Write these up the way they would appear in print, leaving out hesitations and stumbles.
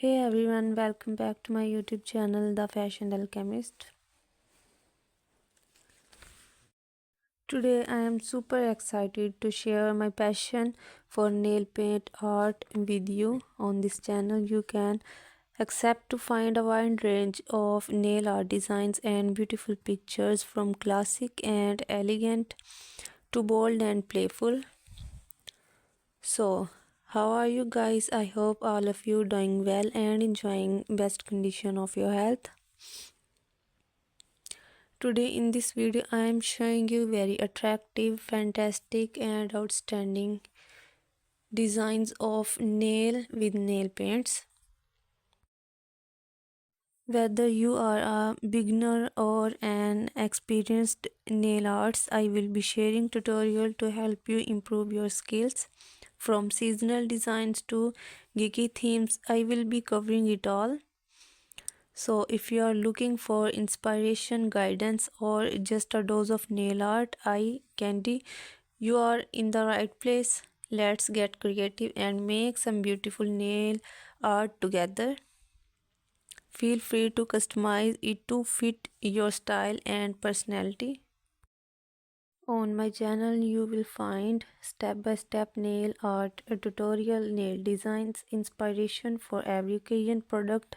Hey everyone, welcome back to my YouTube channel, The Fashion Alchemist. Today I am super excited to share my passion for nail paint art with you. On this channel, you can accept to find a wide range of nail art designs and beautiful pictures from classic and elegant to bold and playful. So, how are you guys? I hope all of you doing well and enjoying best condition of your health. Today in this video I am showing you very attractive, fantastic and outstanding designs of nail with nail paints. Whether you are a beginner or an experienced nail artist, I will be sharing tutorial to help you improve your skills. From seasonal designs to geeky themes, I will be covering it all. So, if you are looking for inspiration, guidance, or just a dose of nail art, eye candy, you are in the right place. Let's get creative and make some beautiful nail art together. Feel free to customize it to fit your style and personality. On my channel, you will find step-by-step nail art, a tutorial, nail designs, inspiration for every occasion, product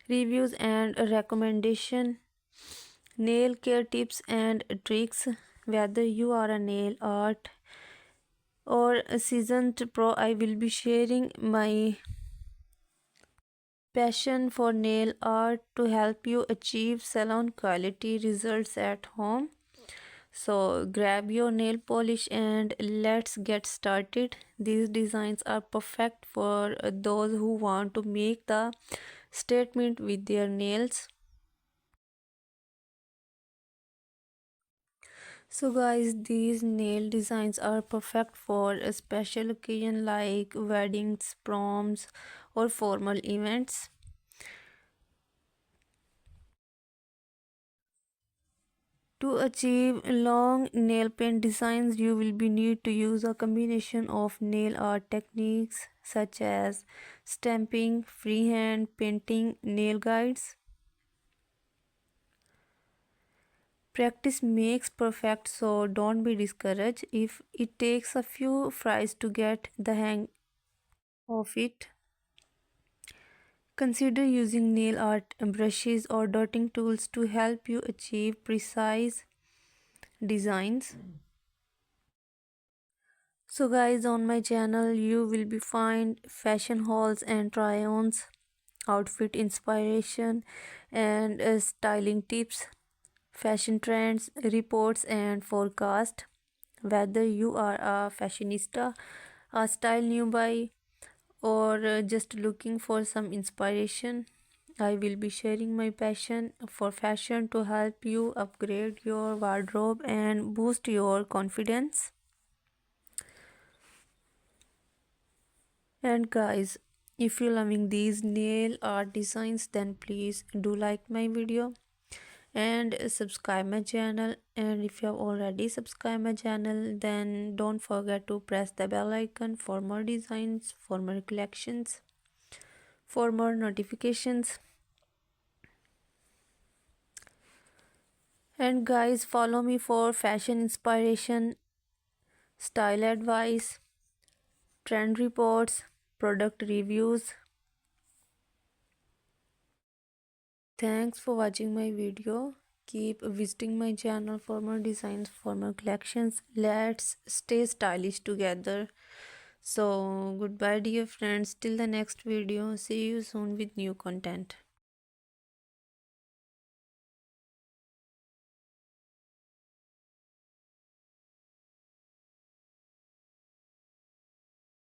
reviews and recommendation, nail care tips and tricks. Whether you are a nail art or a seasoned pro, I will be sharing my passion for nail art to help you achieve salon quality results at home. So grab your nail polish and let's get started. These designs are perfect for those who want to make the statement with their nails. So guys, these nail designs are perfect for a special occasion like weddings, proms or formal events. To achieve long nail paint designs, you will be need to use a combination of nail art techniques such as stamping, freehand painting, nail guides. Practice makes perfect, so don't be discouraged if it takes a few tries to get the hang of it. Consider using nail art brushes or dotting tools to help you achieve precise designs. So guys, on my channel you will be find fashion hauls and try-ons, outfit inspiration and styling tips, fashion trends, reports and forecast. Whether you are a fashionista, a style newbie or just looking for some inspiration, I will be sharing my passion for fashion to help you upgrade your wardrobe and boost your confidence. And guys, if you're loving these nail art designs, then please do like my video and subscribe my channel. And if you have already subscribed my channel, then don't forget to press the bell icon for more designs, for more collections, for more notifications. And guys, follow me for fashion inspiration, style advice, trend reports, product reviews. Thanks for watching my video. Keep visiting my channel for more designs, for more collections. Let's stay stylish together. So goodbye dear friends, till the next video. See you soon with new content.